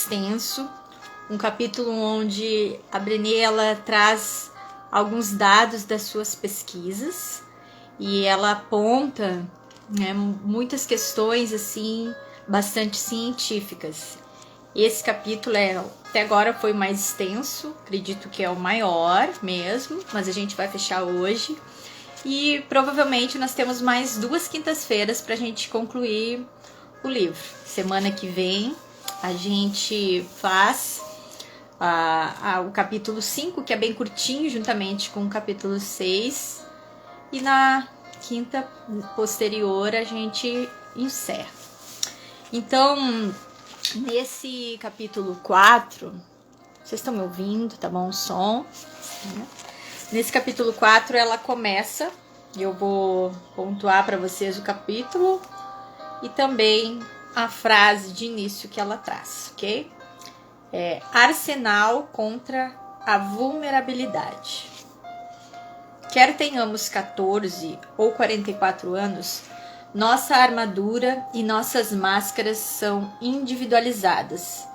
extenso, um capítulo onde a Brené ela traz alguns dados das suas pesquisas e ela aponta, né, muitas questões assim bastante científicas. Esse capítulo até agora foi o mais extenso, acredito que é o maior mesmo, mas a gente vai fechar hoje. E provavelmente nós temos mais 2 quintas-feiras para a gente concluir o livro. Semana que vem a gente faz o capítulo 5, que é bem curtinho, juntamente com o capítulo 6. E na quinta posterior a gente encerra. Então, nesse capítulo 4, vocês estão me ouvindo, tá bom o som? Nesse capítulo 4 ela começa, eu vou pontuar para vocês o capítulo e também a frase de início que ela traz, ok? Arsenal contra a vulnerabilidade. Quer tenhamos 14 ou 44 anos, nossa armadura e nossas máscaras são individualizadas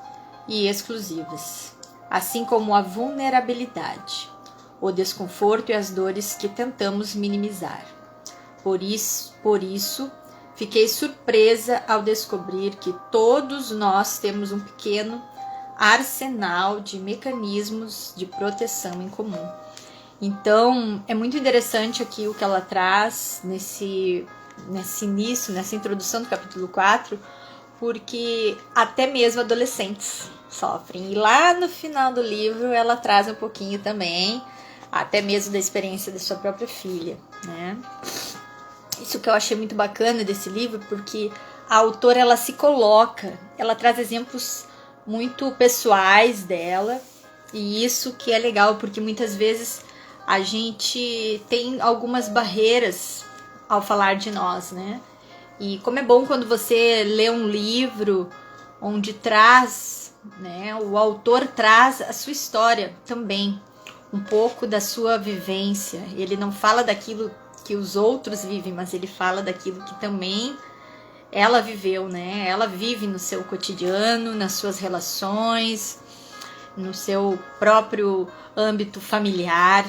e exclusivas, assim como a vulnerabilidade, o desconforto e as dores que tentamos minimizar. Por isso, fiquei surpresa ao descobrir que todos nós temos um pequeno arsenal de mecanismos de proteção em comum. Então, é muito interessante aqui o que ela traz nesse início, nessa introdução do capítulo 4, porque até mesmo adolescentes sofrem. E lá no final do livro ela traz um pouquinho também, até mesmo da experiência da sua própria filha, né? Isso que eu achei muito bacana desse livro, porque a autora ela se coloca, ela traz exemplos muito pessoais dela, e isso que é legal, porque muitas vezes a gente tem algumas barreiras ao falar de nós, né? E como é bom quando você lê um livro onde traz, né, o autor traz a sua história também, um pouco da sua vivência. Ele não fala daquilo que os outros vivem, mas ele fala daquilo que também ela viveu, né? Ela vive no seu cotidiano, nas suas relações, no seu próprio âmbito familiar.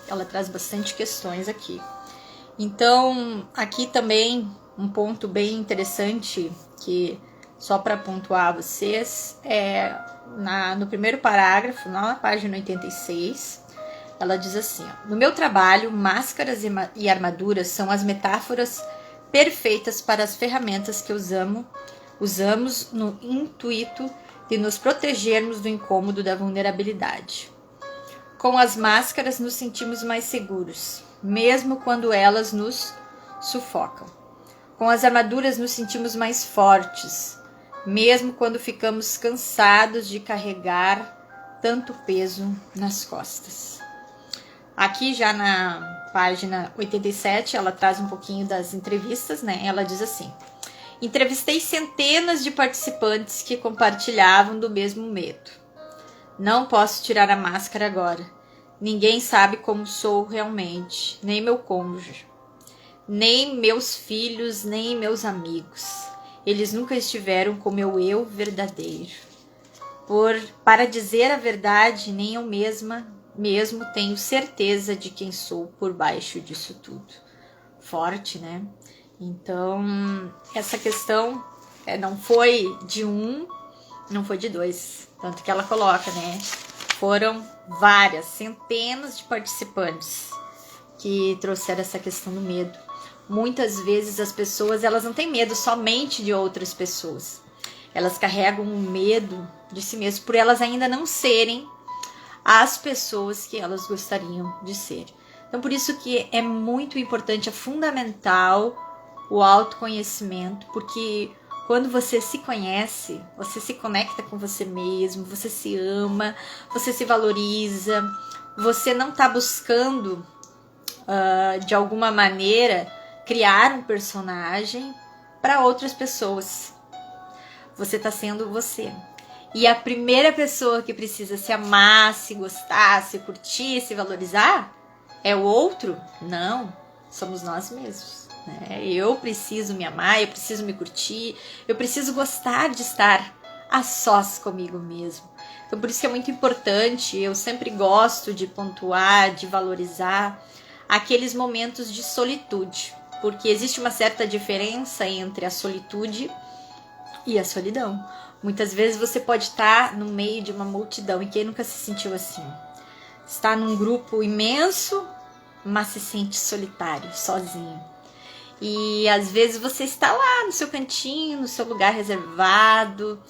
Ela traz bastante questões aqui. Então, aqui também um ponto bem interessante que só para pontuar a vocês no primeiro parágrafo, na página 86, ela diz assim: no meu trabalho, máscaras e armaduras são as metáforas perfeitas para as ferramentas que usamos no intuito de nos protegermos do incômodo da vulnerabilidade. Com as máscaras nos sentimos mais seguros, mesmo quando elas nos sufocam. Com as armaduras nos sentimos mais fortes, mesmo quando ficamos cansados de carregar tanto peso nas costas. Aqui já na página 87, ela traz um pouquinho das entrevistas, né? Ela diz assim: entrevistei centenas de participantes que compartilhavam do mesmo medo. Não posso tirar a máscara agora. Ninguém sabe como sou realmente, nem meu cônjuge, nem meus filhos, nem meus amigos. Eles nunca estiveram com meu eu verdadeiro. Para dizer a verdade, nem eu mesmo tenho certeza de quem sou por baixo disso tudo. Forte, né? Então, essa questão não foi de um, não foi de dois. Tanto que ela coloca, né? Foram várias, centenas de participantes que trouxeram essa questão do medo. Muitas vezes as pessoas, elas não têm medo somente de outras pessoas. Elas carregam um medo de si mesmas por elas ainda não serem as pessoas que elas gostariam de ser. Então, por isso que é muito importante, é fundamental o autoconhecimento, porque quando você se conhece, você se conecta com você mesmo, você se ama, você se valoriza, você não está buscando, de alguma maneira, criar um personagem para outras pessoas. Você está sendo você. E a primeira pessoa que precisa se amar, se gostar, se curtir, se valorizar é o outro? Não, somos nós mesmos. Eu preciso me amar, eu preciso me curtir, eu preciso gostar de estar a sós comigo mesmo. Então, por isso que é muito importante, eu sempre gosto de pontuar, de valorizar aqueles momentos de solitude, porque existe uma certa diferença entre a solitude e a solidão. Muitas vezes você pode estar no meio de uma multidão, e quem nunca se sentiu assim? Está num grupo imenso, mas se sente solitário, sozinho. E às vezes você está lá no seu cantinho, no seu lugar reservado.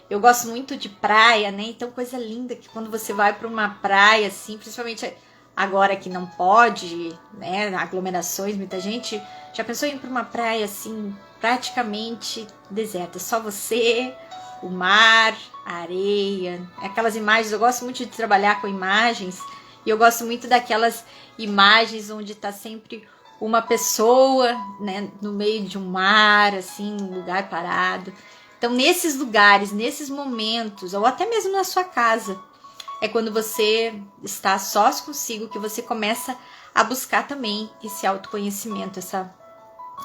Eu gosto muito de praia, né? Então, coisa linda que quando você vai para uma praia, assim, principalmente agora que não pode, né? Aglomerações, muita gente. Já pensou em ir para uma praia, assim, praticamente deserta? Só você, o mar, a areia, aquelas imagens. Eu gosto muito de trabalhar com imagens. E eu gosto muito daquelas imagens onde está sempre uma pessoa, né, no meio de um mar, assim, um lugar parado. Então, nesses lugares, nesses momentos, ou até mesmo na sua casa, é quando você está sós consigo que você começa a buscar também esse autoconhecimento, essa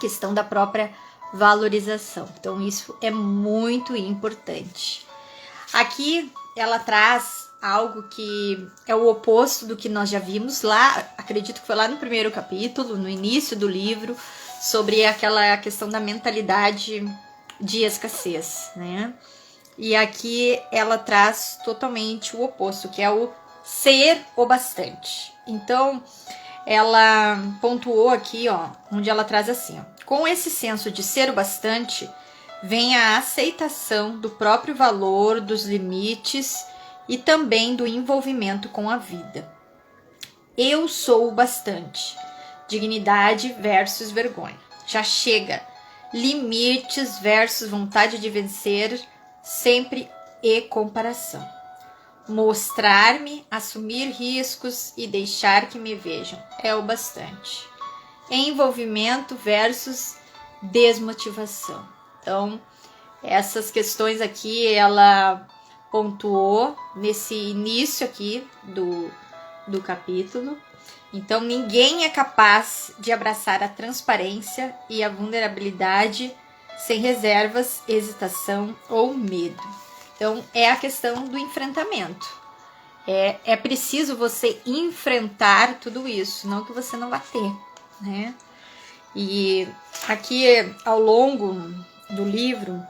questão da própria valorização. Então, isso é muito importante. Aqui, ela traz algo que é o oposto do que nós já vimos lá, acredito que foi lá no primeiro capítulo, no início do livro, sobre aquela questão da mentalidade de escassez, né? E aqui ela traz totalmente o oposto, que é o ser o bastante. Então, ela pontuou aqui, ó, onde ela traz assim, ó: com esse senso de ser o bastante, vem a aceitação do próprio valor, dos limites e também do envolvimento com a vida. Eu sou o bastante. Dignidade versus vergonha. Já chega. Limites versus vontade de vencer, sempre e comparação. Mostrar-me, assumir riscos e deixar que me vejam é o bastante. Envolvimento versus desmotivação. Então, essas questões aqui, ela pontuou nesse início aqui do capítulo. Então, ninguém é capaz de abraçar a transparência e a vulnerabilidade sem reservas, hesitação ou medo. Então, é a questão do enfrentamento. É preciso você enfrentar tudo isso, não que você não vá ter, né? E aqui, ao longo do livro,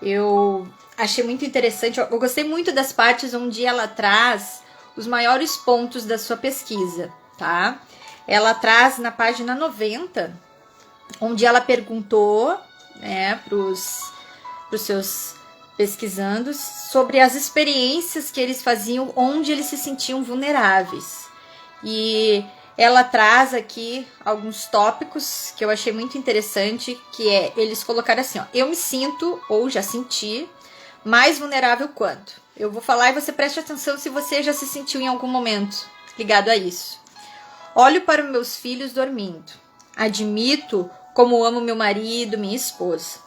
eu achei muito interessante, eu gostei muito das partes onde ela traz os maiores pontos da sua pesquisa, tá? Ela traz na página 90, onde ela perguntou, né, pros seus pesquisandos sobre as experiências que eles faziam onde eles se sentiam vulneráveis. E ela traz aqui alguns tópicos que eu achei muito interessante, que é, eles colocaram assim, ó: eu me sinto, ou já senti, mais vulnerável quando. Eu vou falar e você preste atenção se você já se sentiu em algum momento ligado a isso. Olho para os meus filhos dormindo. Admito como amo meu marido, minha esposa.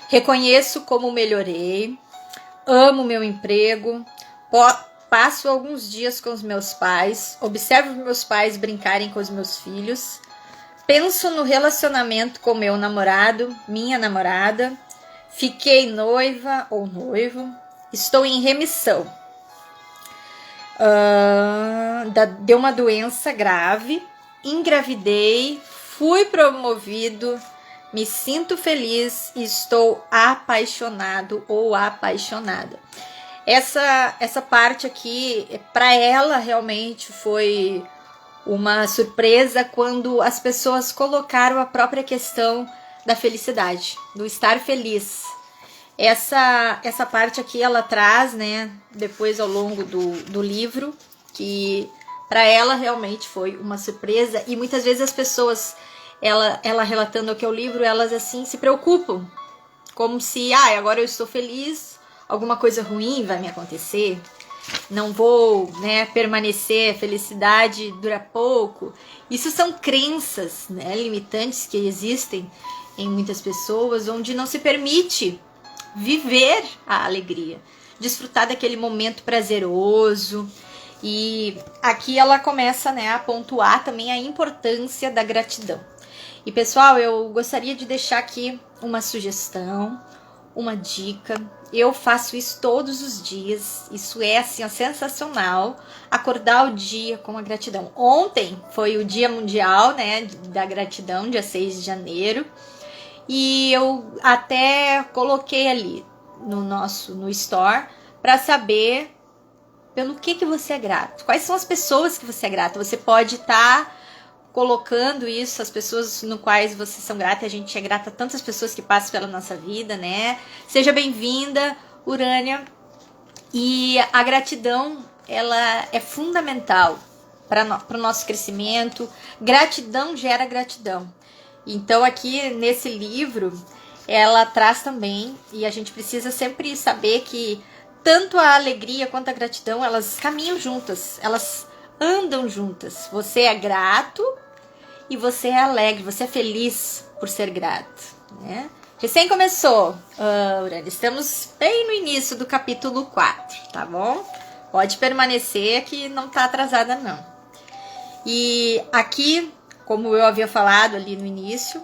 Reconheço como melhorei. Amo meu emprego. Passo alguns dias com os meus pais. Observo meus pais brincarem com os meus filhos. Penso no relacionamento com meu namorado, minha namorada. Fiquei noiva ou noivo. Estou em remissão. Deu uma doença grave. Engravidei. Fui promovido. Me sinto feliz e estou apaixonado ou apaixonada. Essa parte aqui, para ela, realmente foi uma surpresa quando as pessoas colocaram a própria questão da felicidade, do estar feliz. Essa parte aqui ela traz, né, depois ao longo do livro, que para ela realmente foi uma surpresa. E muitas vezes as pessoas, ela relatando aqui o livro, elas assim se preocupam, como se, agora eu estou feliz, alguma coisa ruim vai me acontecer, não vou, né, permanecer, a felicidade dura pouco. Isso são crenças, né, limitantes que existem em muitas pessoas, onde não se permite viver a alegria, desfrutar daquele momento prazeroso. E aqui ela começa, né, a pontuar também a importância da gratidão. E pessoal, eu gostaria de deixar aqui uma sugestão, uma dica. Eu faço isso todos os dias. Isso é assim, ó, sensacional. Acordar o dia com a gratidão. Ontem foi o Dia Mundial, né, da Gratidão, dia 6 de janeiro. E eu até coloquei ali no store para saber pelo que você é grato. Quais são as pessoas que você é grato? Você pode estar colocando isso, as pessoas no quais vocês são gratas. A gente é grata a tantas pessoas que passam pela nossa vida, né? Seja bem-vinda, Urânia. E a gratidão, ela é fundamental para o nosso crescimento. Gratidão gera gratidão. Então aqui nesse livro, ela traz também, e a gente precisa sempre saber que tanto a alegria quanto a gratidão, elas caminham juntas, elas andam juntas. Você é grato e você é alegre, você é feliz por ser grato, né? Recém começou, Urânia, estamos bem no início do capítulo 4, tá bom? Pode permanecer que não tá atrasada não. E aqui, como eu havia falado ali no início,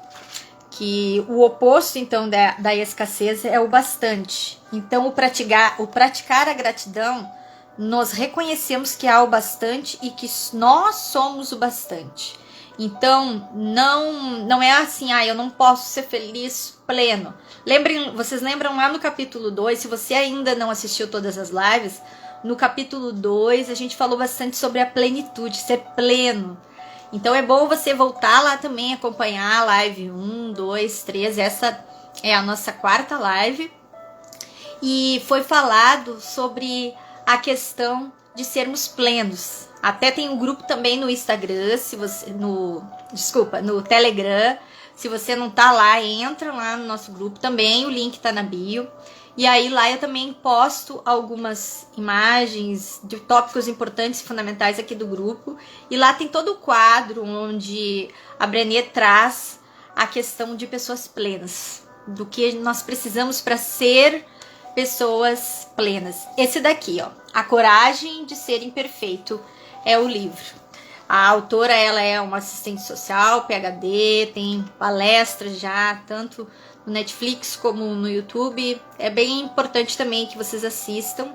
que o oposto então da escassez é o bastante. Então o praticar a gratidão, nós reconhecemos que há o bastante e que nós somos o bastante. Então não é assim, eu não posso ser feliz pleno. Vocês lembram lá no capítulo 2, se você ainda não assistiu todas as lives, no capítulo 2 a gente falou bastante sobre a plenitude, ser pleno. Então é bom você voltar lá também, acompanhar a live 1, 2, 3, essa é a nossa 4ª live. E foi falado sobre a questão de sermos plenos. Até tem um grupo também no Instagram, no Telegram. Se você não tá lá, entra lá no nosso grupo também, o link tá na bio. E aí lá eu também posto algumas imagens de tópicos importantes e fundamentais aqui do grupo. E lá tem todo o quadro onde a Brené traz a questão de pessoas plenas. Do que nós precisamos para ser pessoas plenas. Esse daqui, ó, A Coragem de Ser Imperfeito, é o livro. A autora, ela é uma assistente social, PhD, tem palestras já, tanto no Netflix como no YouTube. É bem importante também que vocês assistam.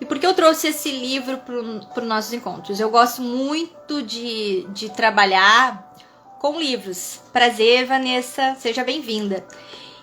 E por que eu trouxe esse livro para os nossos encontros? Eu gosto muito de trabalhar com livros. Prazer, Vanessa, seja bem-vinda.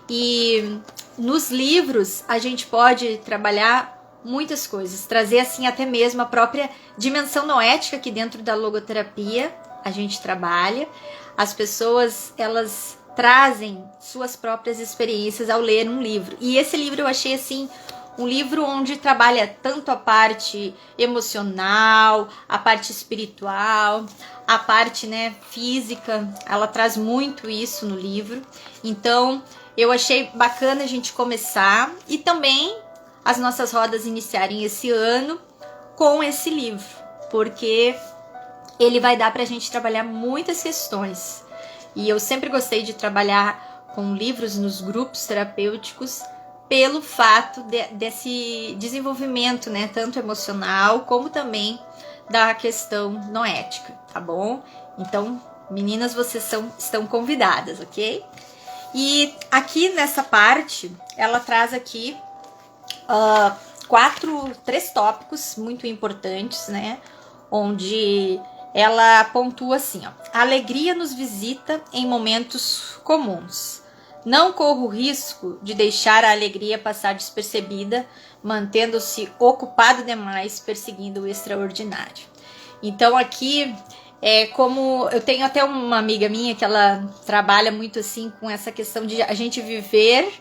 E nos livros a gente pode trabalhar muitas coisas, trazer assim até mesmo a própria dimensão noética que dentro da logoterapia a gente trabalha. As pessoas, elas trazem suas próprias experiências ao ler um livro. E esse livro eu achei assim um livro onde trabalha tanto a parte emocional, a parte espiritual, a parte, né, física. Ela traz muito isso no livro. Então eu achei bacana a gente começar e também as nossas rodas iniciarem esse ano com esse livro, porque ele vai dar pra gente trabalhar muitas questões. E eu sempre gostei de trabalhar com livros nos grupos terapêuticos pelo fato desse desenvolvimento, né, tanto emocional como também da questão noética, tá bom? Então, meninas, vocês estão convidadas, ok? E aqui nessa parte, ela traz aqui 3 tópicos muito importantes, né? Onde ela pontua assim, ó: a alegria nos visita em momentos comuns. Não corra o risco de deixar a alegria passar despercebida, mantendo-se ocupado demais perseguindo o extraordinário. Então aqui como eu tenho até uma amiga minha que ela trabalha muito assim com essa questão de a gente viver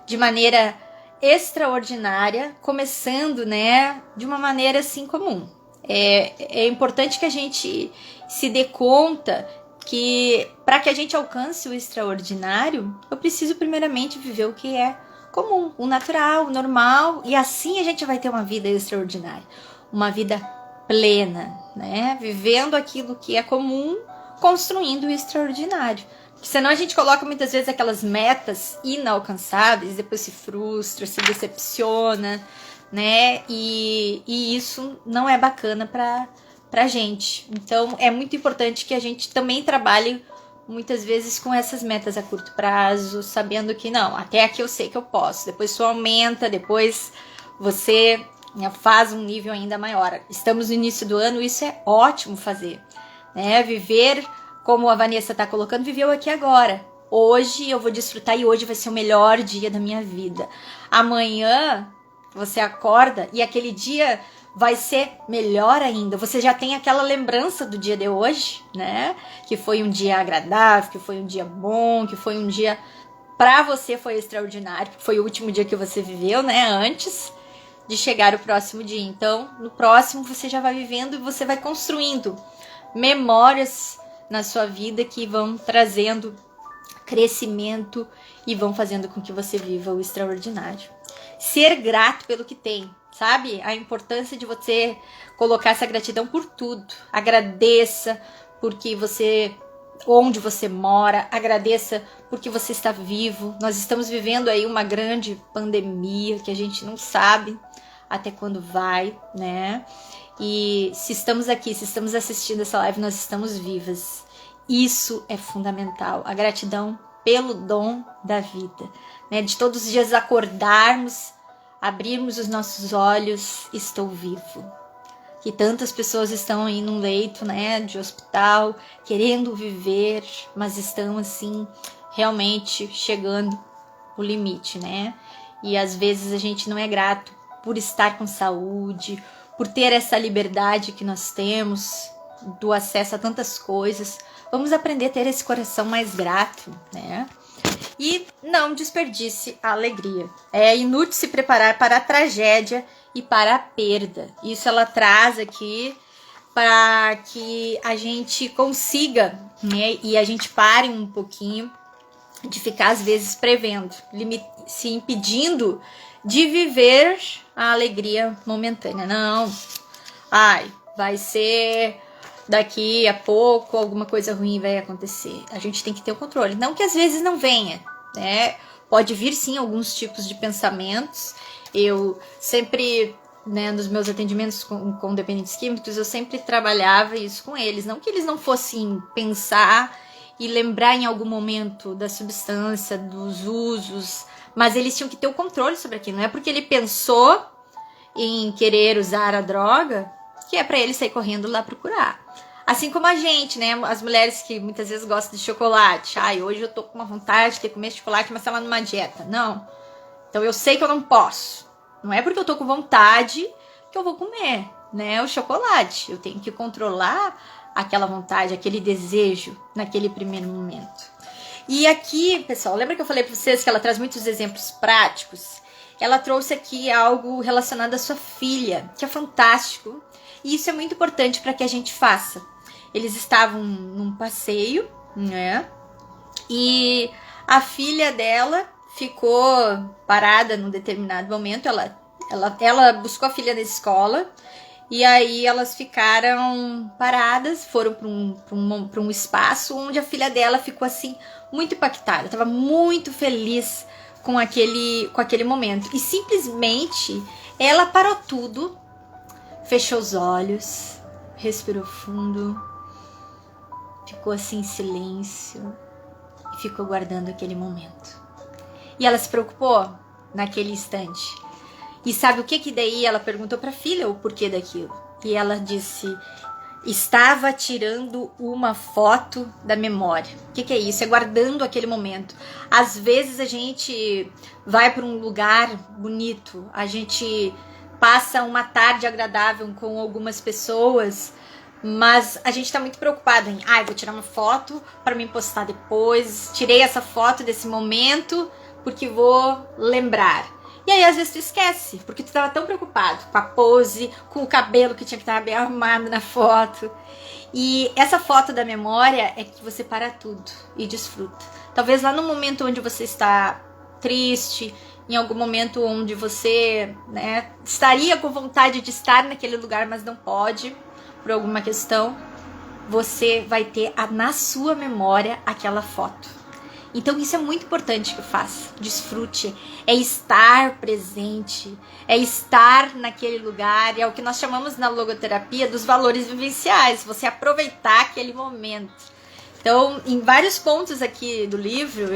de maneira extraordinária, começando, né, de uma maneira assim comum. É importante que a gente se dê conta que para que a gente alcance o extraordinário, eu preciso primeiramente viver o que é comum, o natural, o normal, e assim a gente vai ter uma vida extraordinária, uma vida plena, né? Vivendo aquilo que é comum, construindo o extraordinário. Porque senão a gente coloca muitas vezes aquelas metas inalcançáveis, depois se frustra, se decepciona, né? E isso não é bacana pra gente. Então é muito importante que a gente também trabalhe muitas vezes com essas metas a curto prazo, sabendo que não, até aqui eu sei que eu posso, depois isso aumenta, depois você faz um nível ainda maior. Estamos no início do ano, isso é ótimo fazer, né? Viver, como a Vanessa está colocando, viver o aqui e agora. Hoje eu vou desfrutar e hoje vai ser o melhor dia da minha vida. Amanhã você acorda e aquele dia vai ser melhor ainda. Você já tem aquela lembrança do dia de hoje, né? Que foi um dia agradável, que foi um dia bom, que foi um dia pra você foi extraordinário, que foi o último dia que você viveu, né? Antes de chegar o próximo dia. Então, no próximo você já vai vivendo e você vai construindo memórias na sua vida que vão trazendo crescimento e vão fazendo com que você viva o extraordinário. Ser grato pelo que tem, sabe? A importância de você colocar essa gratidão por tudo. Agradeça porque onde você mora, agradeça porque você está vivo. Nós estamos vivendo aí uma grande pandemia que a gente não sabe até quando vai, né? E se estamos aqui, se estamos assistindo essa live, nós estamos vivas. Isso é fundamental. A gratidão pelo dom da vida, né? De todos os dias acordarmos, abrirmos os nossos olhos, estou vivo. Que tantas pessoas estão aí num leito, né, de hospital, querendo viver, mas estão assim, realmente chegando o limite, né? E às vezes a gente não é grato por estar com saúde, por ter essa liberdade que nós temos, do acesso a tantas coisas. Vamos aprender a ter esse coração mais grato, né? E não desperdice a alegria. É inútil se preparar para a tragédia e para a perda. Isso ela traz aqui para que a gente consiga, né? E a gente pare um pouquinho de ficar às vezes prevendo, se impedindo de viver a alegria momentânea. Não. Ai, vai ser daqui a pouco alguma coisa ruim vai acontecer. A gente tem que ter o controle. Não que às vezes não venha, né? Pode vir sim alguns tipos de pensamentos. Eu sempre, né, nos meus atendimentos com dependentes químicos, eu sempre trabalhava isso com eles. Não que eles não fossem pensar e lembrar em algum momento da substância, dos usos, mas eles tinham que ter o controle sobre aquilo. Não é porque ele pensou em querer usar a droga que é para ele sair correndo lá procurar. Assim como a gente, né? As mulheres que muitas vezes gostam de chocolate. Ai, hoje eu tô com uma vontade de comer chocolate, mas ela numa dieta. Não. Então eu sei que eu não posso. Não é porque eu tô com vontade que eu vou comer, né? O chocolate. Eu tenho que controlar aquela vontade, aquele desejo naquele primeiro momento. E aqui, pessoal, lembra que eu falei para vocês que ela traz muitos exemplos práticos? Ela trouxe aqui algo relacionado à sua filha, que é fantástico. E isso é muito importante para que a gente faça. Eles estavam num passeio, né? E a filha dela ficou parada num determinado momento. Ela buscou a filha na escola. E aí elas ficaram paradas, foram para um espaço onde a filha dela ficou assim muito impactada. Estava muito feliz com aquele momento. E simplesmente ela parou tudo, fechou os olhos, respirou fundo, ficou assim em silêncio e ficou guardando aquele momento. E ela se preocupou naquele instante. E sabe o que daí ela perguntou para a filha o porquê daquilo? E ela disse: estava tirando uma foto da memória. O que é isso? É guardando aquele momento. Às vezes a gente vai para um lugar bonito, a gente passa uma tarde agradável com algumas pessoas, mas a gente está muito preocupado em, vou tirar uma foto para me postar depois, tirei essa foto desse momento porque vou lembrar. E aí às vezes tu esquece, porque tu estava tão preocupado com a pose, com o cabelo que tinha que estar bem arrumado na foto. E essa foto da memória é que você para tudo e desfruta. Talvez lá no momento onde você está triste, em algum momento onde você, né, estaria com vontade de estar naquele lugar, mas não pode, por alguma questão, você vai ter na sua memória aquela foto. Então isso é muito importante que eu faça. Desfrute, é estar presente, é estar naquele lugar, é o que nós chamamos na logoterapia dos valores vivenciais, você aproveitar aquele momento. Então, em vários pontos aqui do livro,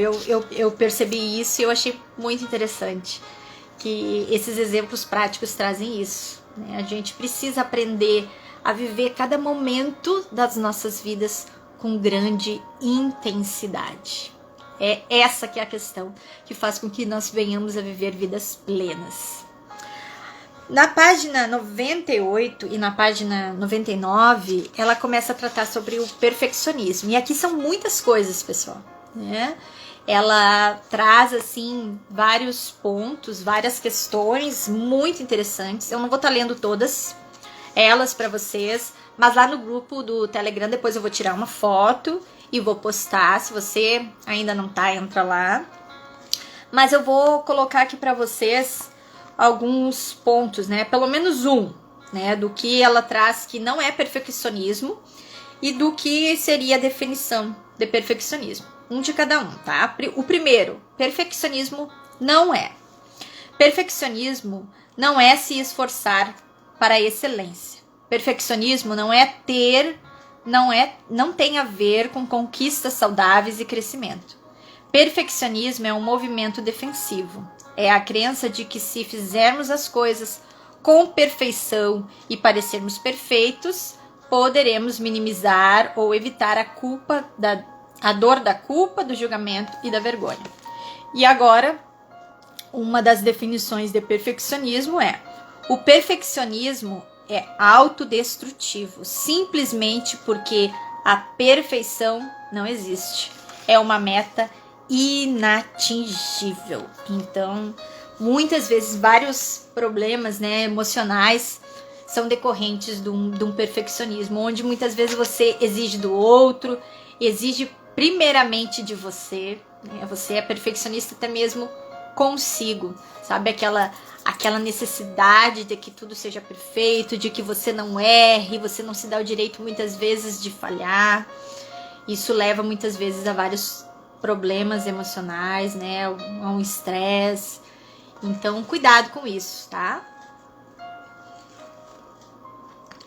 eu percebi isso e eu achei muito interessante que esses exemplos práticos trazem isso, né? A gente precisa aprender a viver cada momento das nossas vidas com grande intensidade. É essa que é a questão que faz com que nós venhamos a viver vidas plenas. Na página 98 e na página 99, ela começa a tratar sobre o perfeccionismo. E aqui são muitas coisas, pessoal, né? Ela traz, assim, vários pontos, várias questões muito interessantes. Eu não vou estar lendo todas elas para vocês, mas lá no grupo do Telegram depois eu vou tirar uma foto e vou postar. Se você ainda não tá, entra lá. Mas eu vou colocar aqui para vocês alguns pontos, né? Pelo menos um, né? Do que ela traz que não é perfeccionismo e do que seria a definição de perfeccionismo. Um de cada um, tá? O primeiro, perfeccionismo não é. Perfeccionismo não é se esforçar para a excelência. Perfeccionismo não é não tem a ver com conquistas saudáveis e crescimento. Perfeccionismo é um movimento defensivo. É a crença de que se fizermos as coisas com perfeição e parecermos perfeitos, poderemos minimizar ou evitar a dor da culpa, do julgamento e da vergonha. E agora, uma das definições de perfeccionismo é: o perfeccionismo é autodestrutivo, simplesmente porque a perfeição não existe. É uma meta inatingível. Então, muitas vezes, vários problemas, né, emocionais são decorrentes de um perfeccionismo, onde muitas vezes você exige do outro, exige primeiramente de você, né? Você é perfeccionista até mesmo consigo, sabe? Aquela necessidade de que tudo seja perfeito, de que você não erre, você não se dá o direito muitas vezes de falhar. Isso leva muitas vezes a vários problemas emocionais, né? A um estresse. Então, cuidado com isso, tá?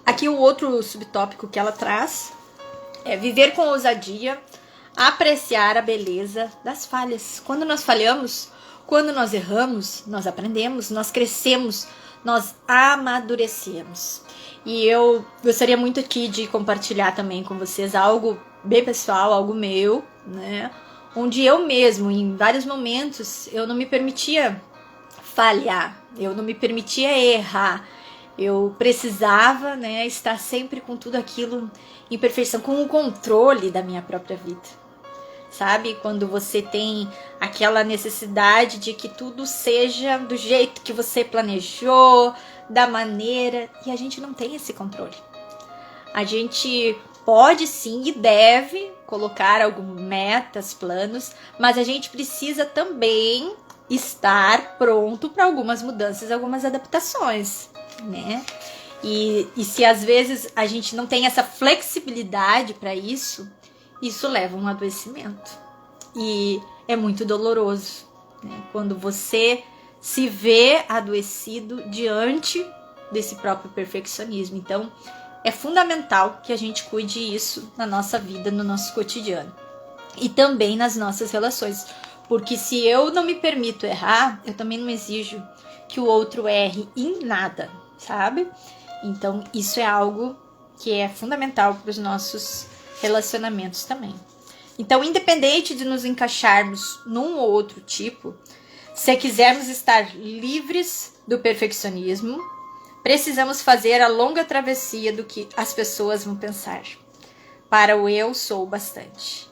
Aqui o outro subtópico que ela traz é viver com ousadia, apreciar a beleza das falhas. Quando nós falhamos, quando nós erramos, nós aprendemos, nós crescemos, nós amadurecemos. E eu gostaria muito aqui de compartilhar também com vocês algo bem pessoal, algo meu, né? Onde eu mesmo, em vários momentos, eu não me permitia falhar, eu não me permitia errar. Eu precisava, né, estar sempre com tudo aquilo em perfeição, com o controle da minha própria vida. Sabe? Quando você tem aquela necessidade de que tudo seja do jeito que você planejou, da maneira, e a gente não tem esse controle. A gente pode sim e deve colocar algumas metas, planos, mas a gente precisa também estar pronto para algumas mudanças, algumas adaptações, né? E se às vezes a gente não tem essa flexibilidade para isso leva a um adoecimento. E é muito doloroso, né? Quando você se vê adoecido diante desse próprio perfeccionismo. Então, é fundamental que a gente cuide isso na nossa vida, no nosso cotidiano. E também nas nossas relações. Porque se eu não me permito errar, eu também não exijo que o outro erre em nada, sabe? Então, isso é algo que é fundamental para os nossos relacionamentos também. Então, independente de nos encaixarmos num ou outro tipo, se quisermos estar livres do perfeccionismo, precisamos fazer a longa travessia do que as pessoas vão pensar. Para o eu sou bastante.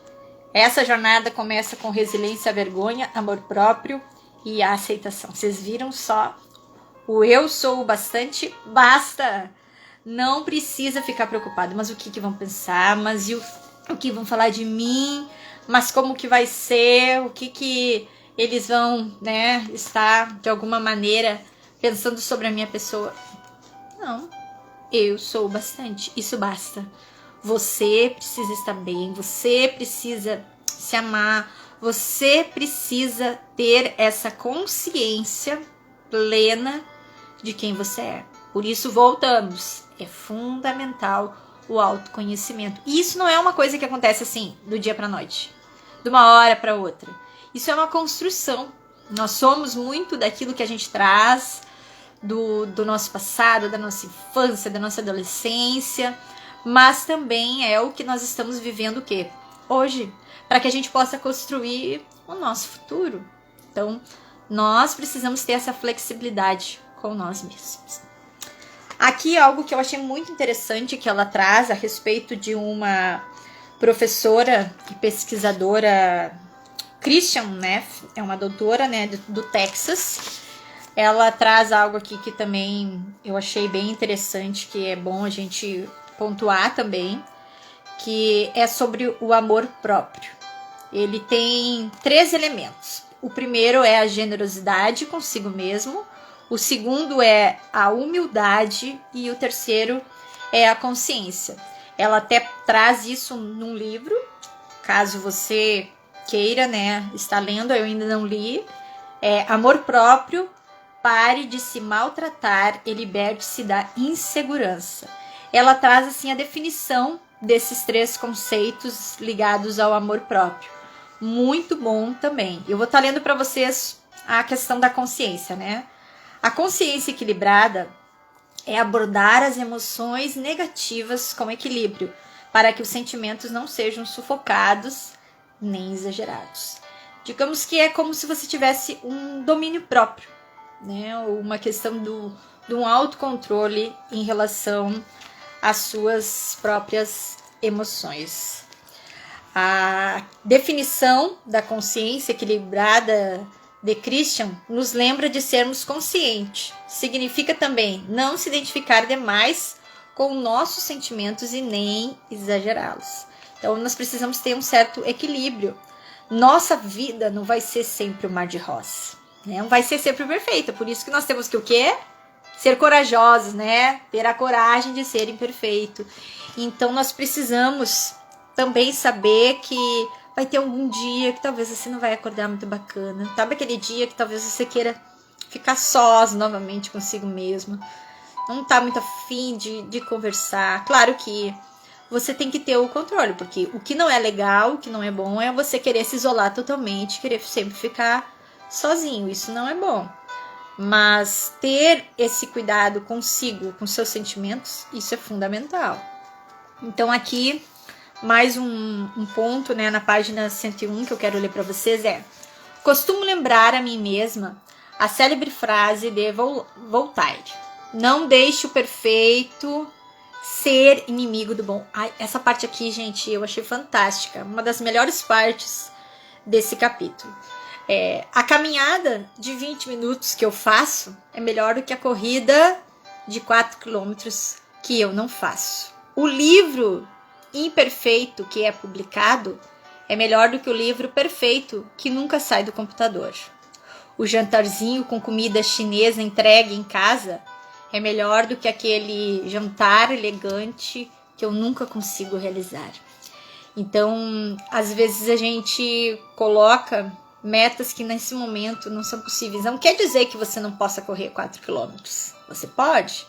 Essa jornada começa com resiliência, vergonha, amor próprio e a aceitação. Vocês viram só? O eu sou bastante, basta. Não precisa ficar preocupado. Mas o que vão pensar? Mas o que vão falar de mim? Mas como que vai ser? O que eles vão, né, estar de alguma maneira pensando sobre a minha pessoa? Não. Eu sou bastante. Isso basta. Você precisa estar bem. Você precisa se amar. Você precisa ter essa consciência plena de quem você é. Por isso, voltamos. É fundamental o autoconhecimento. E isso não é uma coisa que acontece assim, do dia para noite, de uma hora para outra. Isso é uma construção. Nós somos muito daquilo que a gente traz do nosso passado, da nossa infância, da nossa adolescência, mas também é o que nós estamos vivendo o quê? Hoje, para que a gente possa construir o nosso futuro. Então, nós precisamos ter essa flexibilidade com nós mesmos. Aqui algo que eu achei muito interessante que ela traz a respeito de uma professora e pesquisadora, Christian Neff, é uma doutora, né, do Texas. Ela traz algo aqui que também eu achei bem interessante, que é bom a gente pontuar também, que é sobre o amor próprio. Ele tem 3 elementos. O primeiro é a generosidade consigo mesmo. O segundo é a humildade e o terceiro é a consciência. Ela até traz isso num livro, caso você queira, né, estar lendo, eu ainda não li. É Amor Próprio, pare de se maltratar e liberte-se da insegurança. Ela traz assim a definição desses 3 conceitos ligados ao amor próprio. Muito bom também. Eu vou estar lendo para vocês a questão da consciência, né? A consciência equilibrada é abordar as emoções negativas com equilíbrio, para que os sentimentos não sejam sufocados nem exagerados. Digamos que é como se você tivesse um domínio próprio, né? Uma questão de um autocontrole em relação às suas próprias emoções. A definição da consciência equilibrada de Christian nos lembra de sermos conscientes. Significa também não se identificar demais com nossos sentimentos e nem exagerá-los. Então, nós precisamos ter um certo equilíbrio. Nossa vida não vai ser sempre um mar de rosa, né? Não vai ser sempre perfeita. Por isso que nós temos que o quê? Ser corajosos, né? Ter a coragem de ser imperfeito. Então, nós precisamos também saber que vai ter algum dia que talvez você não vai acordar muito bacana. Sabe aquele dia que talvez você queira ficar sós novamente consigo mesmo. Não tá muito afim de conversar. Claro que você tem que ter o controle, porque o que não é legal, o que não é bom é você querer se isolar totalmente, querer sempre ficar sozinho. Isso não é bom. Mas ter esse cuidado consigo, com seus sentimentos, isso é fundamental. Então aqui mais um ponto, né, na página 101 que eu quero ler para vocês é: costumo lembrar a mim mesma a célebre frase de Voltaire: não deixe o perfeito ser inimigo do bom. Ai, essa parte aqui, gente, eu achei fantástica, uma das melhores partes desse capítulo. A caminhada de 20 minutos que eu faço é melhor do que a corrida de 4 quilômetros que eu não faço. O livro imperfeito que é publicado é melhor do que o livro perfeito que nunca sai do computador. O jantarzinho com comida chinesa entregue em casa é melhor do que aquele jantar elegante que eu nunca consigo realizar. Então, às vezes a gente coloca metas que nesse momento não são possíveis. Não quer dizer que você não possa correr 4 quilômetros. Você pode.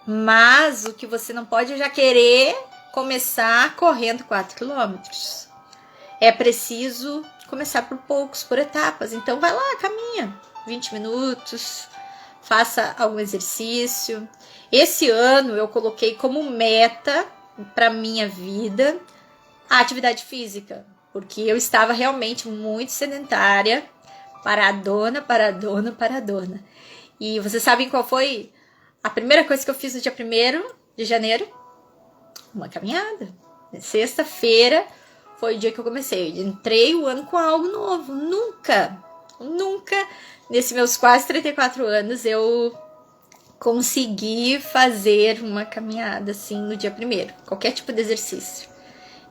Mas o que você não pode é já querer começar correndo 4 quilômetros. É preciso começar por poucos, por etapas. Então vai lá, caminha 20 minutos, faça algum exercício. Esse ano eu coloquei como meta para minha vida a atividade física, porque eu estava realmente muito sedentária, paradona. E vocês sabem qual foi a primeira coisa que eu fiz no dia 1º de janeiro? Uma caminhada. Sexta-feira foi o dia que eu comecei. Eu entrei o ano com algo novo. Nunca, nesses meus quase 34 anos, eu consegui fazer uma caminhada assim no dia 1º. Qualquer tipo de exercício.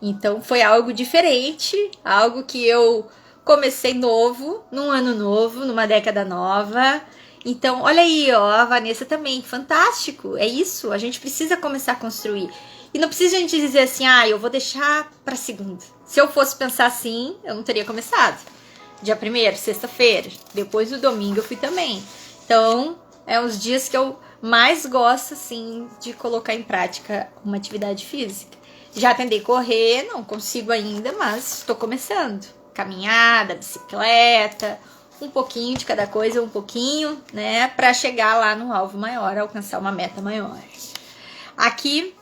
Então foi algo diferente, algo que eu comecei novo, num ano novo, numa década nova. Então, olha aí, ó, a Vanessa também, fantástico, é isso, a gente precisa começar a construir. E não precisa a gente dizer assim, eu vou deixar para segunda. Se eu fosse pensar assim, eu não teria começado. Dia 1º, sexta-feira, depois do domingo eu fui também. Então, uns dias que eu mais gosto, assim, de colocar em prática uma atividade física. Já tentei correr, não consigo ainda, mas estou começando. Caminhada, bicicleta, um pouquinho de cada coisa, um pouquinho, né? Para chegar lá no alvo maior, alcançar uma meta maior. Aqui,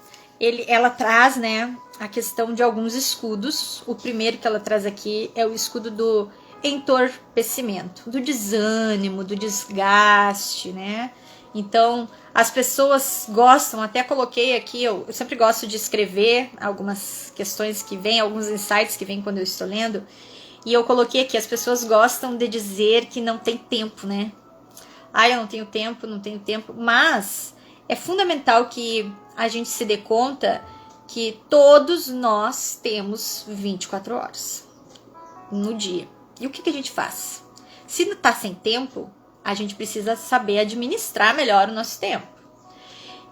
ela traz, né, a questão de alguns escudos. O primeiro que ela traz aqui é o escudo do entorpecimento, do desânimo, do desgaste, né? Então, as pessoas gostam, até coloquei aqui, eu sempre gosto de escrever algumas questões que vêm, alguns insights que vêm quando eu estou lendo, e eu coloquei aqui, as pessoas gostam de dizer que não tem tempo, né? Eu não tenho tempo, mas é fundamental que a gente se dê conta que todos nós temos 24 horas no dia. E o que a gente faz? Se não tá sem tempo, a gente precisa saber administrar melhor o nosso tempo.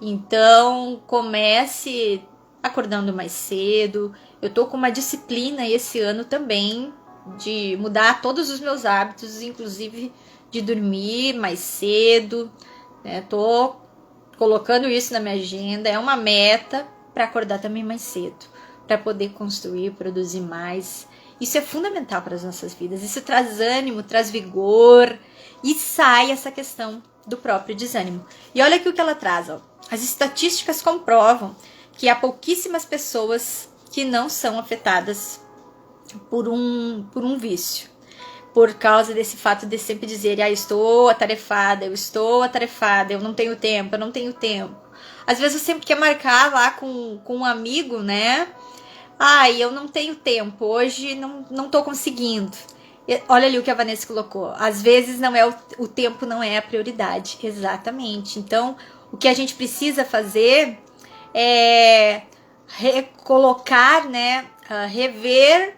Então, comece acordando mais cedo. Eu tô com uma disciplina esse ano também de mudar todos os meus hábitos, inclusive de dormir mais cedo, né? Tô colocando isso na minha agenda, é uma meta para acordar também mais cedo, para poder construir, produzir mais. Isso é fundamental para as nossas vidas. Isso traz ânimo, traz vigor e sai essa questão do próprio desânimo. E olha aqui o que ela traz, ó. As estatísticas comprovam que há pouquíssimas pessoas que não são afetadas por um vício. Por causa desse fato de sempre dizer, estou atarefada, eu não tenho tempo. Às vezes você quer marcar lá com um amigo, né? Eu não tenho tempo, hoje não tô conseguindo. Olha ali o que a Vanessa colocou. Às vezes não é o tempo não é a prioridade. Exatamente. Então, o que a gente precisa fazer é recolocar, né? Rever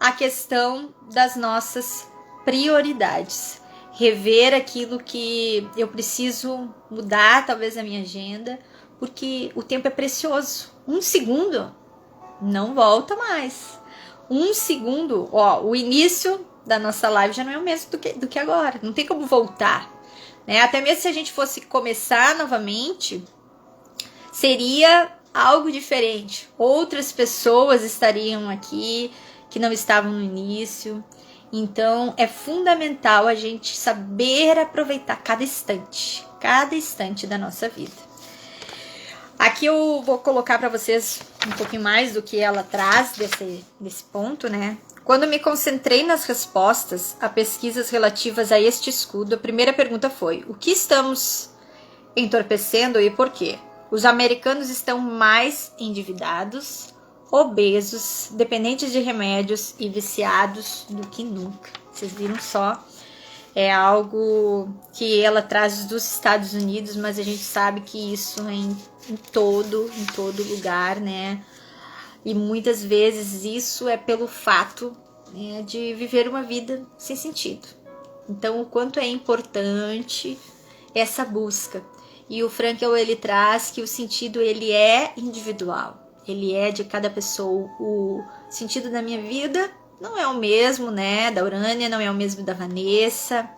a questão das nossas prioridades. Rever aquilo que eu preciso mudar, talvez, na minha agenda, porque o tempo é precioso. 1 segundo não volta mais. 1 segundo, o início da nossa live já não é o mesmo do que agora. Não tem como voltar, né? Até mesmo se a gente fosse começar novamente, seria algo diferente. Outras pessoas estariam aqui que não estavam no início. Então, é fundamental a gente saber aproveitar cada instante da nossa vida. Aqui eu vou colocar para vocês um pouquinho mais do que ela traz desse ponto, né? Quando me concentrei nas respostas a pesquisas relativas a este escudo, a primeira pergunta foi: o que estamos entorpecendo e por quê? Os americanos estão mais endividados, obesos, dependentes de remédios e viciados do que nunca. Vocês viram só? É algo que ela traz dos Estados Unidos, mas a gente sabe que isso é em todo lugar, né? E muitas vezes isso é pelo fato, né, de viver uma vida sem sentido. Então, o quanto é importante essa busca. E o Frankl, ele traz que o sentido, ele é individual. Ele é de cada pessoa. O sentido da minha vida não é o mesmo, né, da Urânia, não é o mesmo da Vanessa.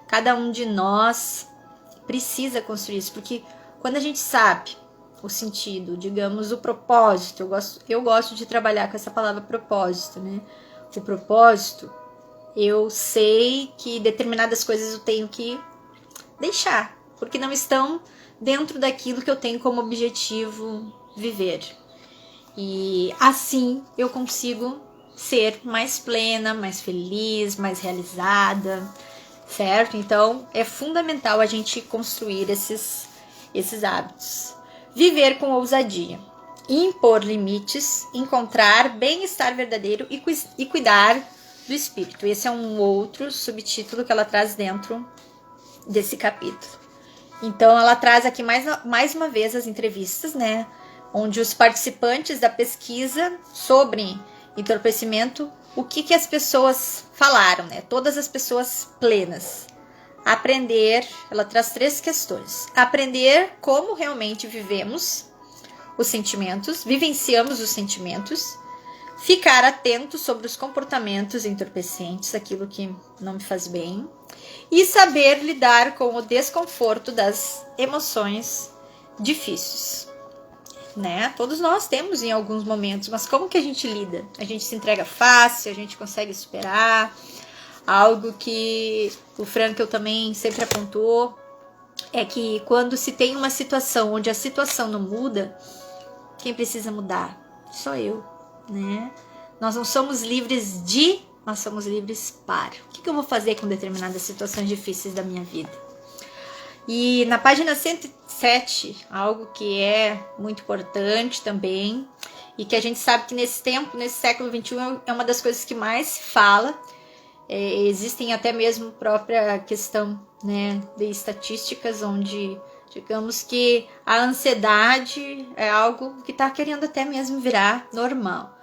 Cada um de nós precisa construir isso, porque quando a gente sabe o sentido, digamos, o propósito, eu gosto de trabalhar com essa palavra propósito, né? O propósito, eu sei que determinadas coisas eu tenho que deixar, porque não estão dentro daquilo que eu tenho como objetivo viver. E assim eu consigo ser mais plena, mais feliz, mais realizada, certo? Então, é fundamental a gente construir esses hábitos. Viver com ousadia, impor limites, encontrar bem-estar verdadeiro e cuidar do espírito. Esse é um outro subtítulo que ela traz dentro desse capítulo. Então, ela traz aqui mais uma vez as entrevistas, né? Onde os participantes da pesquisa sobre entorpecimento, o que as pessoas falaram, né? Todas as pessoas plenas. Aprender, ela traz 3 questões. Aprender como realmente vivemos os sentimentos, vivenciamos os sentimentos. ficar atento sobre os comportamentos entorpecentes, aquilo que não me faz bem, e saber lidar com o desconforto das emoções difíceis, né? Todos nós temos em alguns momentos, mas como que a gente lida? A gente se entrega fácil, a gente consegue superar. Algo que o Frankl também sempre apontou é que quando se tem uma situação onde a situação não muda, quem precisa mudar? Sou eu, né? Nós não somos livres de, nós somos livres para. O que eu vou fazer com determinadas situações difíceis da minha vida? E na página 107, algo que é muito importante também, e que a gente sabe que nesse tempo, nesse século XXI, é uma das coisas que mais se fala. Existem até mesmo própria questão, né, de estatísticas, onde digamos que a ansiedade é algo que está querendo até mesmo virar normal.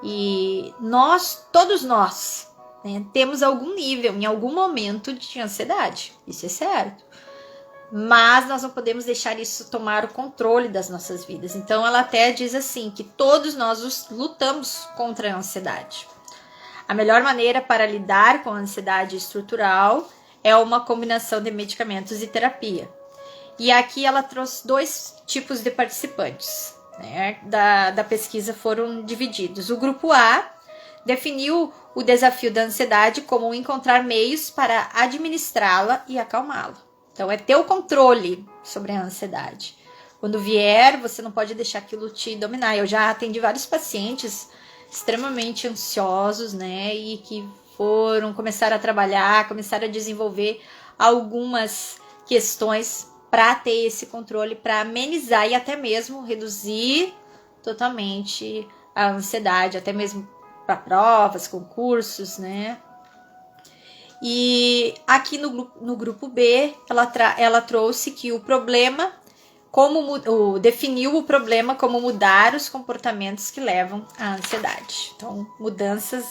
E nós, todos nós, né, temos algum nível, em algum momento de ansiedade. Isso é certo. Mas nós não podemos deixar isso tomar o controle das nossas vidas. Então ela até diz assim, que todos nós lutamos contra a ansiedade. A melhor maneira para lidar com a ansiedade estrutural é uma combinação de medicamentos e terapia. E aqui ela trouxe 2 tipos de participantes, né, da pesquisa foram divididos. O grupo A definiu o desafio da ansiedade como encontrar meios para administrá-la e acalmá-la. Então, é ter o controle sobre a ansiedade. Quando vier, você não pode deixar aquilo te dominar. Eu já atendi vários pacientes extremamente ansiosos, né? E que começaram a trabalhar, começaram a desenvolver algumas questões para ter esse controle, para amenizar e até mesmo reduzir totalmente a ansiedade, até mesmo para provas, concursos, né? E aqui no grupo B, ela trouxe que o problema, definiu o problema como mudar os comportamentos que levam à ansiedade. Então, mudanças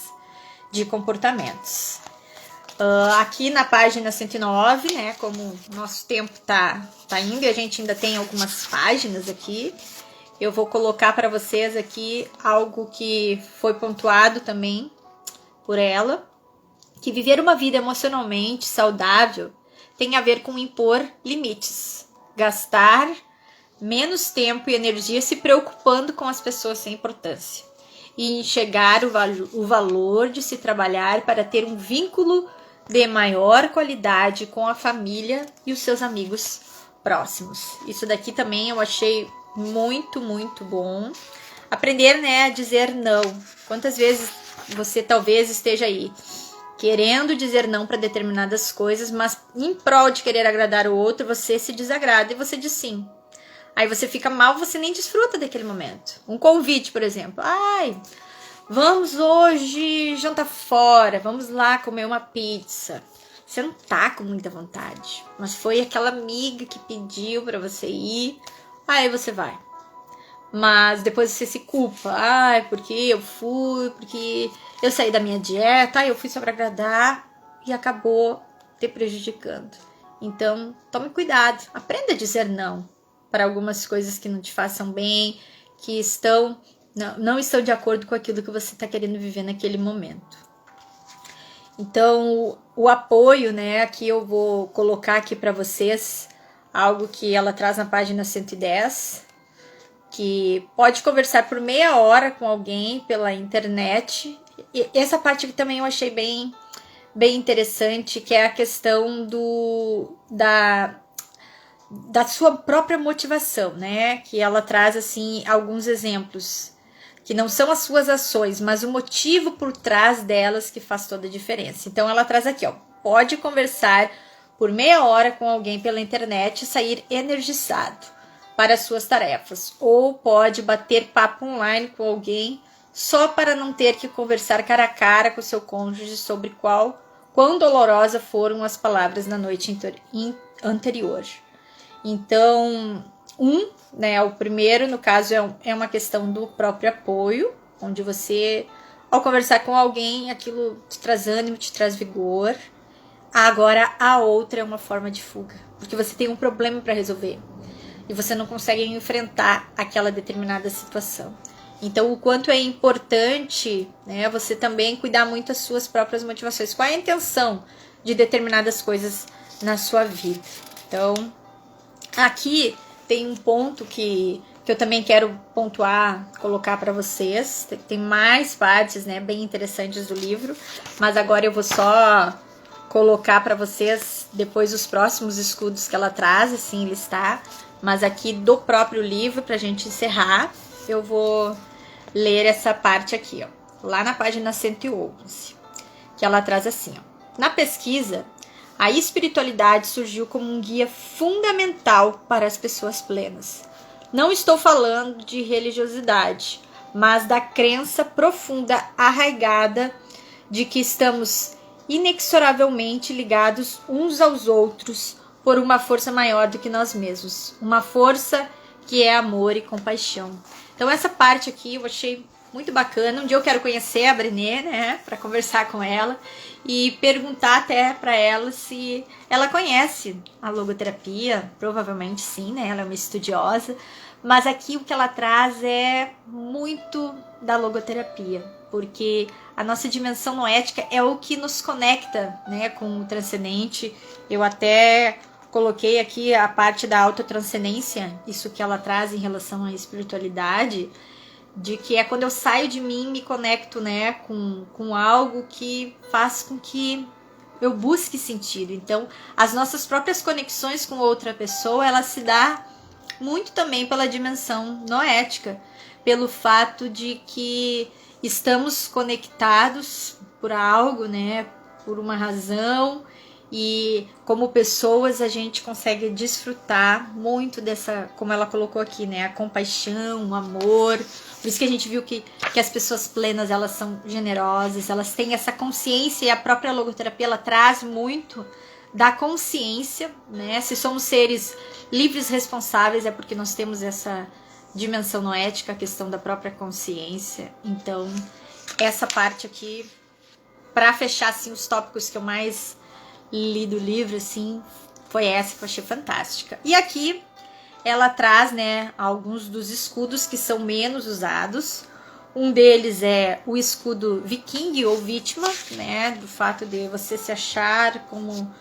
de comportamentos. Aqui na página 109, né, como o nosso tempo tá indo e a gente ainda tem algumas páginas aqui, eu vou colocar para vocês aqui algo que foi pontuado também por ela, que viver uma vida emocionalmente saudável tem a ver com impor limites, gastar menos tempo e energia se preocupando com as pessoas sem importância e enxergar o valor de se trabalhar para ter um vínculo de maior qualidade com a família e os seus amigos próximos. Isso daqui também eu achei muito, muito bom. Aprender, né, a dizer não. Quantas vezes você talvez esteja aí querendo dizer não para determinadas coisas, mas em prol de querer agradar o outro, você se desagrada e você diz sim. Aí você fica mal, você nem desfruta daquele momento. Um convite, por exemplo. Ai, vamos hoje jantar fora, vamos lá comer uma pizza. Você não tá com muita vontade, mas foi aquela amiga que pediu para você ir, aí você vai. Mas depois você se culpa. Ai, porque eu fui, porque eu saí da minha dieta, eu fui só para agradar e acabou te prejudicando. Então, tome cuidado. Aprenda a dizer não para algumas coisas que não te façam bem, que não estão de acordo com aquilo que você está querendo viver naquele momento. Então, o apoio, né? Aqui eu vou colocar aqui para vocês algo que ela traz na página 110, que pode conversar por meia hora com alguém pela internet. E essa parte aqui também eu achei bem interessante, que é a questão da sua própria motivação, né? Que ela traz, assim, alguns exemplos, que não são as suas ações, mas o motivo por trás delas que faz toda a diferença. Então, ela traz aqui, ó, pode conversar por meia hora com alguém pela internet e sair energizado para as suas tarefas, ou pode bater papo online com alguém só para não ter que conversar cara a cara com seu cônjuge sobre quão dolorosa foram as palavras na noite anterior. Então, né, o primeiro, no caso, é uma questão do próprio apoio, onde você, ao conversar com alguém, aquilo te traz ânimo, te traz vigor. Agora, a outra é uma forma de fuga, porque você tem um problema para resolver e você não consegue enfrentar aquela determinada situação. Então, o quanto é importante, né, você também cuidar muito das suas próprias motivações. Qual é a intenção de determinadas coisas na sua vida? Então, aqui tem um ponto que eu também quero pontuar, colocar para vocês. Tem mais partes, né, bem interessantes do livro, mas agora eu vou só colocar para vocês depois os próximos escudos que ela traz, assim, listar. Mas aqui do próprio livro, para a gente encerrar, eu vou ler essa parte aqui, ó, lá na página 111, que ela traz assim, ó. Na pesquisa, a espiritualidade surgiu como um guia fundamental para as pessoas plenas. Não estou falando de religiosidade, mas da crença profunda arraigada de que estamos inexoravelmente ligados uns aos outros por uma força maior do que nós mesmos. Uma força que é amor e compaixão. Então essa parte aqui eu achei muito bacana. Um dia eu quero conhecer a Brené, né, para conversar com ela e perguntar até para ela se ela conhece a logoterapia. Provavelmente sim, né? Ela é uma estudiosa. Mas aqui o que ela traz é muito da logoterapia, porque a nossa dimensão noética é o que nos conecta, né, com o transcendente. Eu até coloquei aqui a parte da autotranscendência, isso que ela traz em relação à espiritualidade, de que é quando eu saio de mim e me conecto, né, com algo que faz com que eu busque sentido. Então, as nossas próprias conexões com outra pessoa, ela se dá muito também pela dimensão noética, pelo fato de que estamos conectados por algo, né, por uma razão, e como pessoas a gente consegue desfrutar muito dessa, como ela colocou aqui, né, a compaixão, o amor. Por isso que a gente viu que as pessoas plenas, elas são generosas, elas têm essa consciência, e a própria logoterapia, ela traz muito da consciência, né? Se somos seres livres, responsáveis, é porque nós temos essa dimensão noética, a questão da própria consciência. Então, essa parte aqui, para fechar assim os tópicos que eu mais li do livro, assim, foi essa que eu achei fantástica. E aqui ela traz, né, alguns dos escudos que são menos usados. Um deles é o escudo viking ou vítima, né, do fato de você se achar como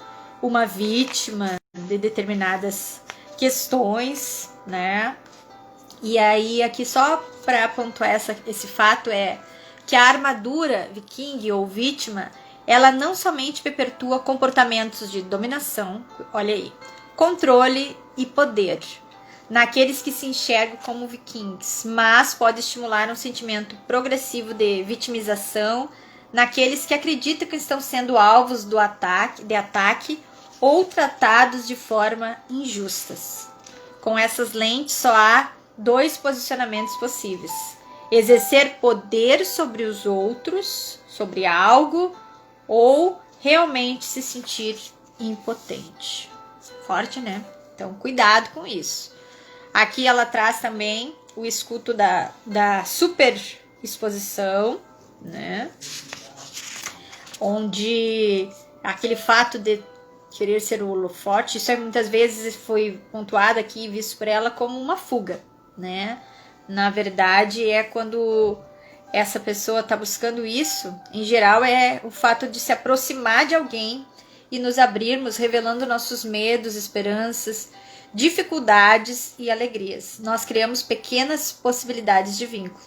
uma vítima de determinadas questões, né? E aí aqui só para pontuar esse fato é que a armadura viking ou vítima, ela não somente perpetua comportamentos de dominação, olha aí, controle e poder naqueles que se enxergam como vikings, mas pode estimular um sentimento progressivo de vitimização naqueles que acreditam que estão sendo alvos de ataque ou tratados de forma injustas. Com essas lentes só há dois posicionamentos possíveis: exercer poder sobre os outros, sobre algo, ou realmente se sentir impotente. Forte, né? Então, cuidado com isso. Aqui ela traz também o escudo da super exposição, né? Onde aquele fato de querer ser o holofote, isso muitas vezes foi pontuado aqui e visto por ela como uma fuga, né? Na verdade, é quando essa pessoa está buscando isso, em geral é o fato de se aproximar de alguém e nos abrirmos, revelando nossos medos, esperanças, dificuldades e alegrias. Nós criamos pequenas possibilidades de vínculo.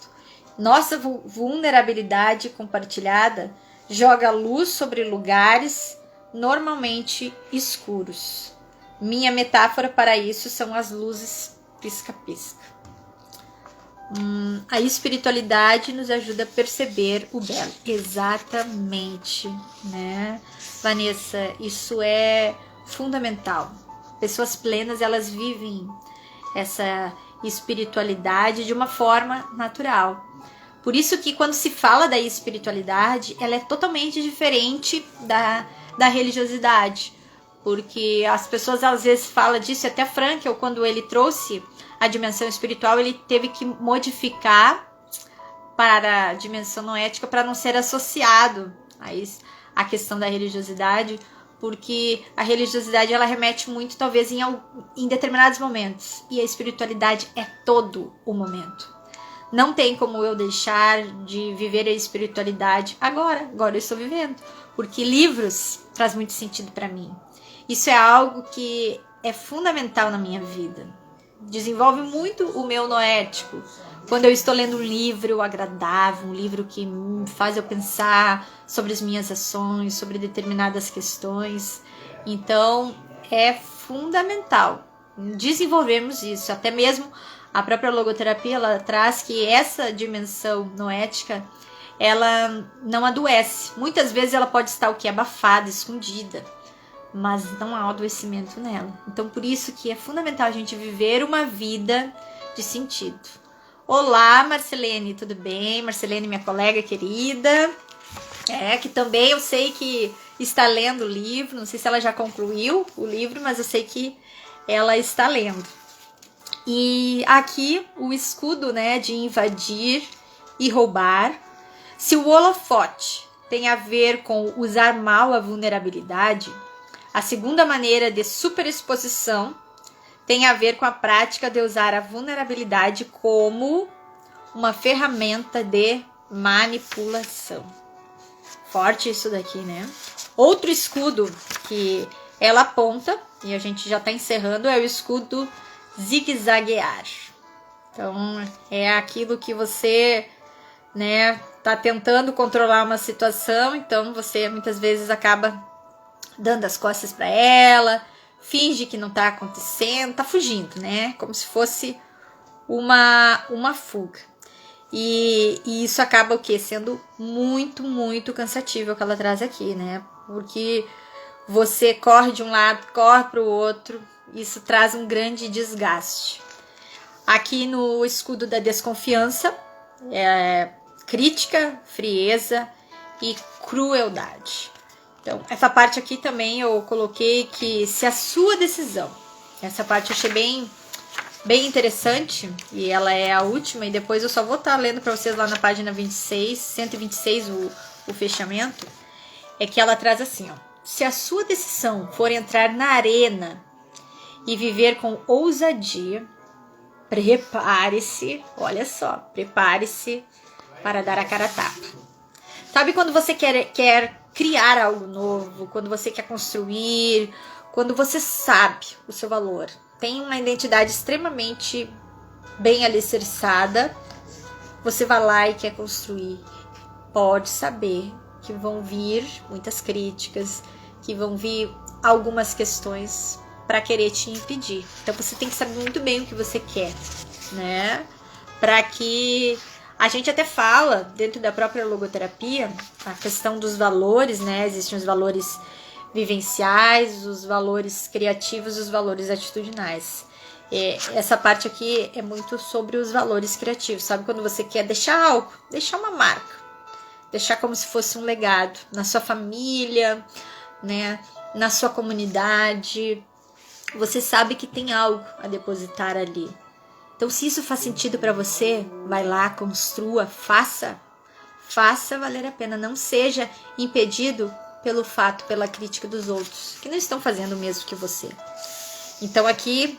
Nossa vulnerabilidade compartilhada joga luz sobre lugares normalmente escuros. Minha metáfora para isso são as luzes pisca-pisca. A espiritualidade nos ajuda a perceber o belo. Exatamente, né, Vanessa? Isso é fundamental. Pessoas plenas, elas vivem essa espiritualidade de uma forma natural. Por isso que quando se fala da espiritualidade, ela é totalmente diferente da religiosidade. Porque as pessoas às vezes falam disso, até Frankl, quando ele trouxe a dimensão espiritual, ele teve que modificar para a dimensão noética para não ser associado à questão da religiosidade, porque a religiosidade ela remete muito talvez em determinados momentos, e a espiritualidade é todo o momento. Não tem como eu deixar de viver a espiritualidade agora eu estou vivendo, porque livros traz muito sentido para mim. Isso é algo que é fundamental na minha vida. Desenvolve muito o meu noético. Quando eu estou lendo um livro agradável, um livro que me faz eu pensar sobre as minhas ações, sobre determinadas questões. Então, é fundamental desenvolvermos isso. Até mesmo a própria logoterapia, ela traz que essa dimensão noética, ela não adoece. Muitas vezes ela pode estar o que? Abafada, escondida, mas não há adoecimento nela. Então, por isso que é fundamental a gente viver uma vida de sentido. Olá, Marcelene, tudo bem? Marcelene, minha colega querida, que também eu sei que está lendo o livro, não sei se ela já concluiu o livro, mas eu sei que ela está lendo. E aqui o escudo, né, de invadir e roubar. Se o holofote tem a ver com usar mal a vulnerabilidade, a segunda maneira de superexposição tem a ver com a prática de usar a vulnerabilidade como uma ferramenta de manipulação. Forte isso daqui, né? Outro escudo que ela aponta, e a gente já está encerrando, é o escudo zigue-zaguear. Então, é aquilo que você, né, tá tentando controlar uma situação, então você muitas vezes acaba dando as costas para ela, finge que não tá acontecendo, tá fugindo, né? Como se fosse uma fuga. E isso acaba o quê? Sendo muito, muito cansativo o que ela traz aqui, né? Porque você corre de um lado, corre para o outro, isso traz um grande desgaste. Aqui no escudo da desconfiança, crítica, frieza e crueldade. Então, essa parte aqui também eu coloquei que se a sua decisão, essa parte eu achei bem interessante, e ela é a última, e depois eu só vou estar lendo para vocês lá na página 126, o fechamento, é que ela traz assim, ó: se a sua decisão for entrar na arena e viver com ousadia, prepare-se, olha só, prepare-se para dar a cara a tapa. Sabe quando você quer criar algo novo, quando você quer construir, quando você sabe o seu valor, tem uma identidade extremamente bem alicerçada, você vai lá e quer construir, pode saber que vão vir muitas críticas, que vão vir algumas questões para querer te impedir. Então você tem que saber muito bem o que você quer, né? Para que a gente até fala dentro da própria logoterapia a questão dos valores, né? Existem os valores vivenciais, os valores criativos e os valores atitudinais. Essa parte aqui é muito sobre os valores criativos, sabe? Quando você quer deixar algo, deixar uma marca, deixar como se fosse um legado na sua família, né? Na sua comunidade, você sabe que tem algo a depositar ali. Então, se isso faz sentido para você, vai lá, construa, faça valer a pena. Não seja impedido pela crítica dos outros, que não estão fazendo o mesmo que você. Então, aqui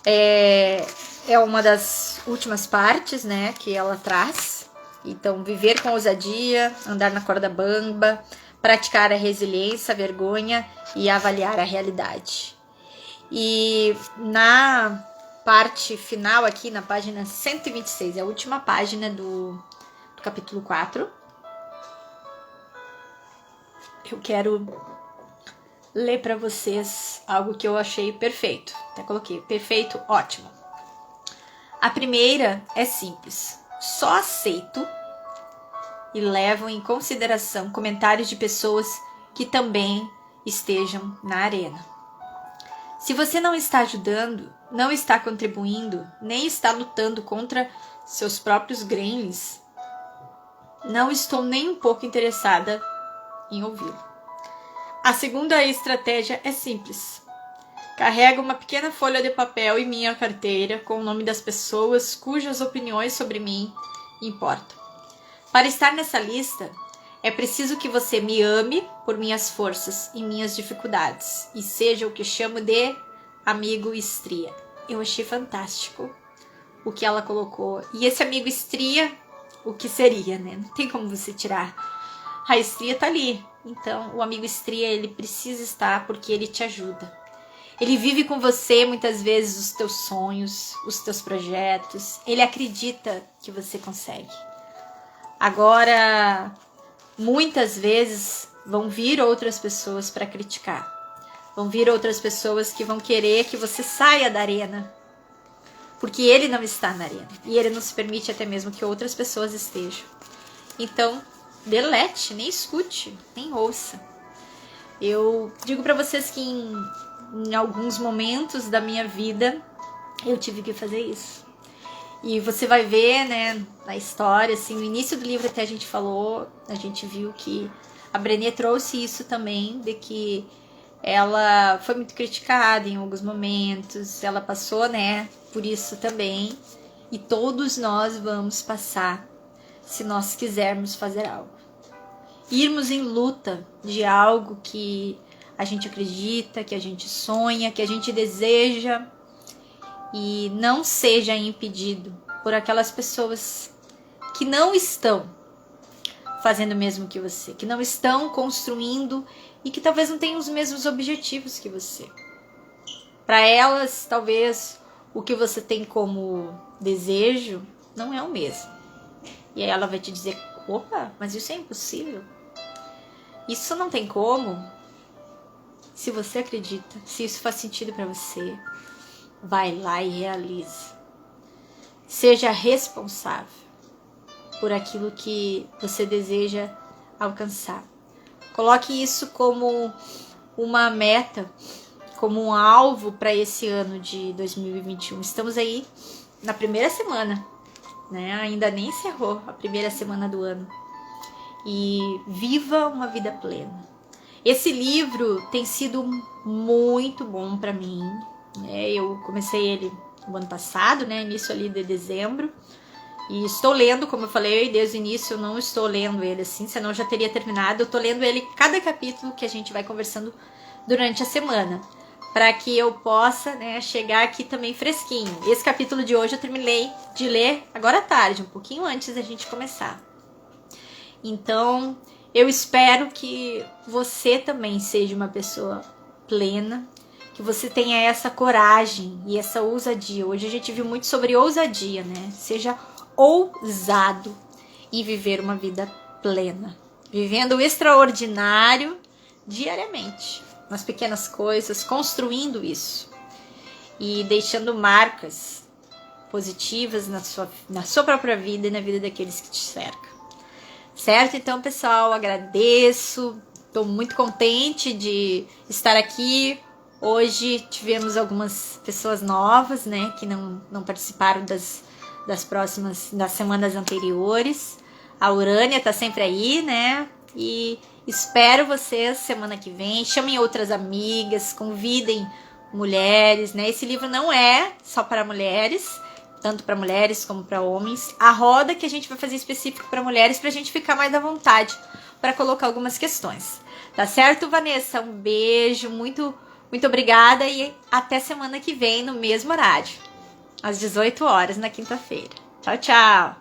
é uma das últimas partes, né, que ela traz. Então, viver com ousadia, andar na corda bamba, praticar a resiliência, a vergonha e avaliar a realidade. E na parte final aqui, na página 126, é a última página do capítulo 4. Eu quero ler para vocês algo que eu achei perfeito. Até coloquei, perfeito, ótimo. A primeira é simples. Só aceito e levo em consideração comentários de pessoas que também estejam na arena. Se você não está ajudando, não está contribuindo, nem está lutando contra seus próprios gremlins, não estou nem um pouco interessada em ouvi-lo. A segunda estratégia é simples. Carrego uma pequena folha de papel em minha carteira com o nome das pessoas cujas opiniões sobre mim importam. Para estar nessa lista, é preciso que você me ame por minhas forças e minhas dificuldades e seja o que chamo de amigo estria. Eu achei fantástico o que ela colocou. E esse amigo estria, o que seria, né? Não tem como você tirar. A estria tá ali. Então, o amigo estria, ele precisa estar porque ele te ajuda. Ele vive com você muitas vezes os teus sonhos, os teus projetos. Ele acredita que você consegue. Agora, muitas vezes vão vir outras pessoas para criticar. Vão vir outras pessoas que vão querer que você saia da arena. Porque ele não está na arena. E ele não se permite até mesmo que outras pessoas estejam. Então, delete, nem escute, nem ouça. Eu digo para vocês que em alguns momentos da minha vida eu tive que fazer isso. E você vai ver, né, na história, assim, no início do livro até a gente viu que a Brené trouxe isso também, de que ela foi muito criticada em alguns momentos, ela passou, né, por isso também, e todos nós vamos passar se nós quisermos fazer algo. Irmos em luta de algo que a gente acredita, que a gente sonha, que a gente deseja, e não seja impedido por aquelas pessoas que não estão fazendo o mesmo que você, que não estão construindo e que talvez não tenham os mesmos objetivos que você. Para elas, talvez o que você tem como desejo não é o mesmo. E aí ela vai te dizer, opa, mas isso é impossível. Isso não tem como. Se você acredita, se isso faz sentido para você, vai lá e realize. Seja responsável por aquilo que você deseja alcançar. Coloque isso como uma meta, como um alvo para esse ano de 2021. Estamos aí na primeira semana, né? Ainda nem encerrou a primeira semana do ano. E viva uma vida plena. Esse livro tem sido muito bom para mim. Eu comecei ele no ano passado, né, início ali de dezembro, e estou lendo, como eu falei, desde o início eu não estou lendo ele assim, senão eu já teria terminado. Eu estou lendo ele cada capítulo que a gente vai conversando durante a semana, para que eu possa, né, chegar aqui também fresquinho. Esse capítulo de hoje eu terminei de ler agora à tarde, um pouquinho antes da gente começar. Então, eu espero que você também seja uma pessoa plena, que você tenha essa coragem e essa ousadia. Hoje a gente viu muito sobre ousadia, né? Seja ousado e viver uma vida plena. Vivendo o extraordinário diariamente, nas pequenas coisas, construindo isso. E deixando marcas positivas na sua própria vida e na vida daqueles que te cercam. Certo? Então, pessoal, agradeço. Estou muito contente de estar aqui. Hoje tivemos algumas pessoas novas, né, que não participaram das semanas anteriores. A Urânia tá sempre aí, né? E espero vocês semana que vem. Chamem outras amigas, convidem mulheres, né? Esse livro não é só para mulheres, tanto para mulheres como para homens. A roda que a gente vai fazer específico para mulheres, para a gente ficar mais à vontade para colocar algumas questões. Tá certo, Vanessa? Um beijo, muito obrigada e até semana que vem no mesmo horário, às 18 horas na quinta-feira. Tchau, tchau!